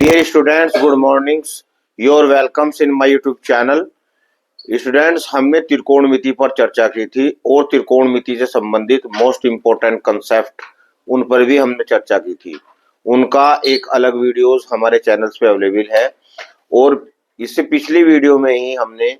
Dear students, good mornings. Your welcomes in my YouTube channel. Students, हमने त्रिकोणमिति पर चर्चा की थी और त्रिकोणमिति से संबंधित मोस्ट इम्पोर्टेंट कंसेप्ट उन पर भी हमने चर्चा की थी। उनका एक अलग वीडियोस हमारे चैनल्स पे अवेलेबल है और इससे पिछली वीडियो में ही हमने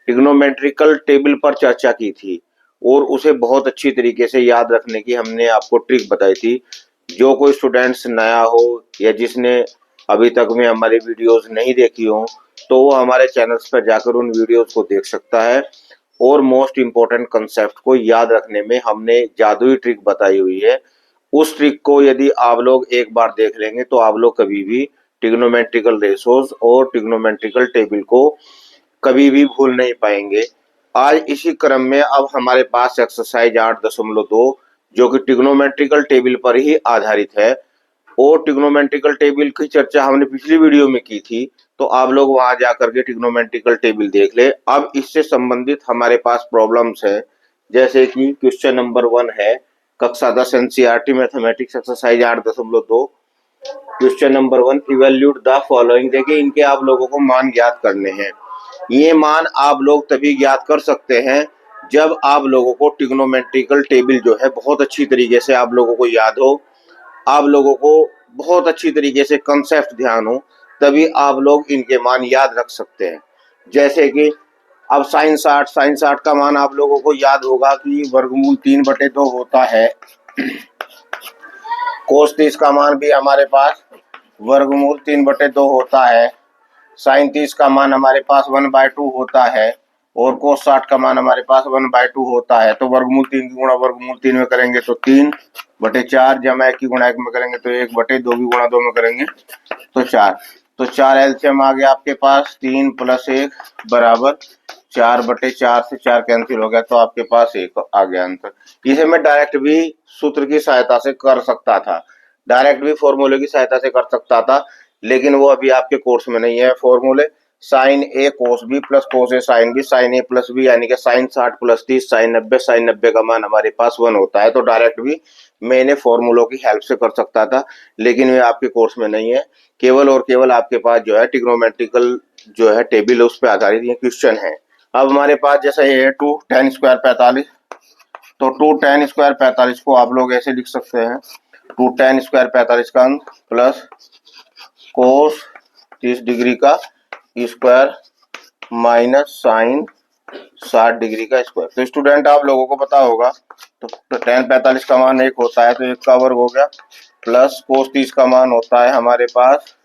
ट्रिग्नोमेट्रिकल टेबल पर चर्चा की थी और उसे बहुत अच्छी तरीके से याद रखने की हमने आपको ट्रिक बताई थी। जो कोई स्टूडेंट्स नया हो या जिसने अभी तक में हमारी वीडियोस नहीं देखी हो तो वो हमारे चैनल्स पर जाकर उन वीडियोस को देख सकता है और मोस्ट इम्पोर्टेंट कंसेप्ट को याद रखने में हमने जादुई ट्रिक बताई हुई है। उस ट्रिक को यदि आप लोग एक बार देख लेंगे तो आप लोग कभी भी ट्रिग्नोमेट्रिकल रेशोज और ट्रिग्नोमेट्रिकल टेबल को कभी भी भूल नहीं पाएंगे। आज इसी क्रम में अब हमारे पास एक्सरसाइज 8.2 जो कि ट्रिग्नोमेट्रिकल टेबल पर ही आधारित है और ट्रिग्नोमेट्रिकल टेबल की चर्चा हमने पिछली वीडियो में की थी, तो आप लोग वहां जाकर के ट्रिग्नोमेट्रिकल टेबल देख ले। अब इससे संबंधित हमारे पास प्रॉब्लम्स है, जैसे कि क्वेश्चन नंबर 1 है कक्षा 10 NCERT mathematics exercise 8.2। Question number 1, evaluate the following. देखिए, इनके आप लोगों को मान ज्ञात करने हैं। ये मान आप लोग तभी ज्ञात कर सकते हैं जब आप लोगों को ट्रिग्नोमेट्रिकल टेबल जो है बहुत अच्छी तरीके से आप लोगों को याद हो, आप लोगों को बहुत अच्छी तरीके से कंसेप्ट ध्यान हो, तभी आप लोग इनके मान याद रख सकते हैं। जैसे कि अब साइन 60 का मान आप लोगों को याद होगा कि वर्गमूल 3/2 होता है। कोस 30 का मान भी हमारे पास वर्गमूल 3/2 होता है। साइन 30 का मान हमारे पास 1/2 होता है और कोस 60 का मान हमारे पास 1/2 होता है। तो वर्गमूल 3 की गुणा वर्गमूल 3 में करेंगे तो 3/4, जमा 1 की गुणा 1 में करेंगे तो 1/2 की गुणा 2 में करेंगे तो 4। तो 4 एलसीएम आ गया आपके पास, 3 + 1 बराबर 4/4 से 4 कैंसिल हो गया तो आपके पास 1 आ गया आंसर। इसे मैं डायरेक्ट भी सूत्र की सहायता से कर सकता था, डायरेक्ट भी फॉर्मूले की सहायता से कर सकता था, लेकिन वो अभी आपके कोर्स में नहीं है। फॉर्मूले साइन ए कोस बी प्लस कोस ए साइन बी, साइन ए प्लस बी यानी कि साइन 60 + 30 साइन 90, साइन 90 का मान हमारे पास 1 होता है। तो डायरेक्ट भी मैं इन्हें फॉर्मूलों की हेल्प से कर सकता था, लेकिन वे आपके कोर्स में नहीं है। केवल और केवल आपके पास जो है ट्रिग्नोमेट्रिकल जो है टेबल उस पर आधारित ये क्वेश्चन है। अब हमारे पास जैसा ये 2 tan² 45, तो 2 tan² 45 को आप लोग ऐसे लिख सकते हैं, 2 tan² 45 का अंक प्लस कोस 30 डिग्री का स्क्वायर माइनस साइन 60 डिग्री का स्क्वायर। तो स्टूडेंट आप लोगों को पता होगा, तो tan 45 का मान 1 होता है तो 1 का वर्ग हो गया, प्लस कोस 30 का मान होता है हमारे पास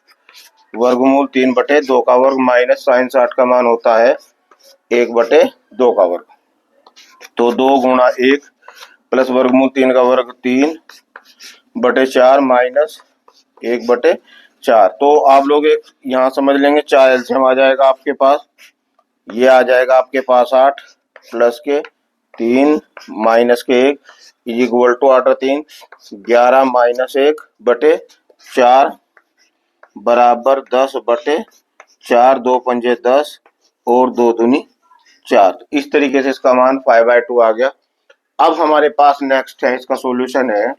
वर्गमूल 3/2 का वर्ग, माइनस साइन 60 का मान होता है 1/2 का वर्ग। तो 2 × 1 प्लस वर्गमूल 3 का वर्ग 3/4 माइनस 1/4। तो आप लोग एक यहाँ समझ लेंगे, 4 एलसीएम आ जाएगा आपके पास, ये आ जाएगा आपके पास 8 प्लस के 3 माइनस के 1 इक्वल टू 8 और 3 11 माइनस 1/4 बराबर 10/4, 2 पंजे 10 और 2 दूनी 4। इस तरीके से इसका मान 5/2 आ गया। अब हमारे पास नेक्स्ट है, इसका सॉल्यूशन है।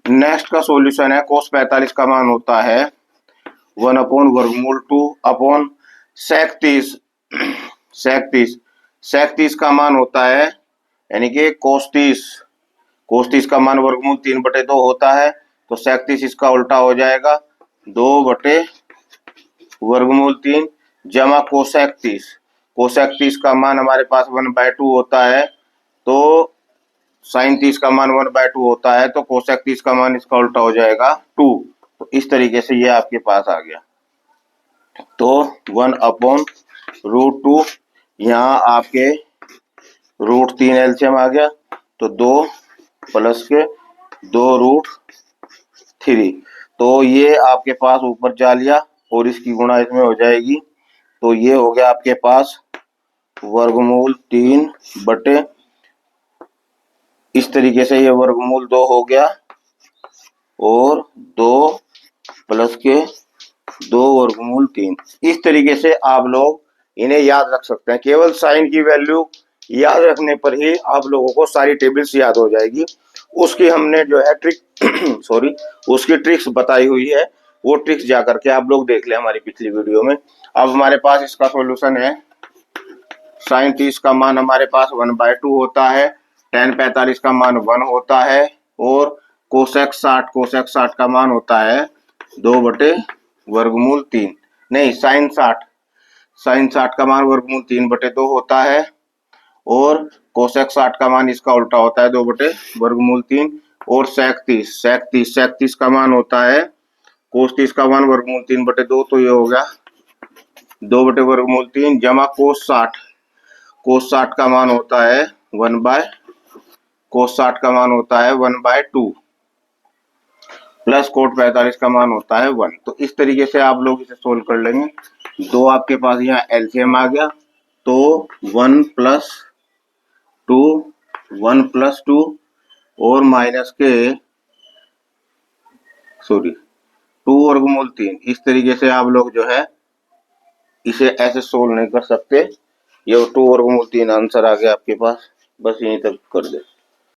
नेक्स्ट का सॉल्यूशन है कोस 45 का मान होता है 1/वर्गमूल 2 अपॉन सेक 30। सेक 30 का मान होता है यानी कि कोस 30 का मान वर्गमूल 3/2 होता है, तो सेक 30 इसका उल्टा हो जाएगा 2/वर्गमूल 3 जमा कोसेक 30 का मान हमारे पास 1/2 होता है, तो साइन 30 का मान 1/2 होता है, तो कोसेक 30 का मान इसका उल्टा हो जाएगा 2। तो इस तरीके से ये आपके पास आ गया। तो 1/√2, यहाँ आपके √3 एलसीएम आ गया, तो 2 प्लस के 2√3। तो ये आपके पास ऊपर जा लिया और इसकी गुणा इसमें हो जाएगी, तो ये हो गया आपके पास वर्गमूल 3 बटे, इस तरीके से ये वर्गमूल 2 हो गया और 2 प्लस के 2 वर्गमूल 3। इस तरीके से आप लोग इन्हें याद रख सकते हैं। केवल साइन की वैल्यू याद रखने पर ही आप लोगों को सारी टेबल्स याद हो जाएगी। उसकी हमने जो है ट्रिक उसकी ट्रिक्स बताई हुई है, वो ट्रिक्स जा करके आप लोग देख ले हमारी पिछली वीडियो में। अब हमारे पास इसका सॉल्यूशन है। साइन 30 का मान हमारे पास 1/2 होता है, tan 45 का मान 1 होता है और कोसेक 60 का मान होता है 2/वर्गमूल 3। नहीं, साइन 60 का मान वर्गमूल 3/2 होता है और कोसेक 60 का मान इसका उल्टा होता है 2/वर्गमूल 3। और सेक 30 का मान होता है कोस 30 का मान वर्गमूल 3/2, तो ये हो गया 2/वर्गमूल 3 जमा कोस 60 का मान होता है 1/2 प्लस कोट 45 का मान होता है 1। तो इस तरीके से आप लोग इसे सोल्व कर लेंगे। दो आपके पास यहाँ एलसीएम आ गया, तो 1 + 2 और माइनस के 2/3। इस तरीके से आप लोग जो है इसे ऐसे सोल्व नहीं कर सकते। ये 2/3 आंसर आ गया आपके पास, बस यहीं तक कर दे।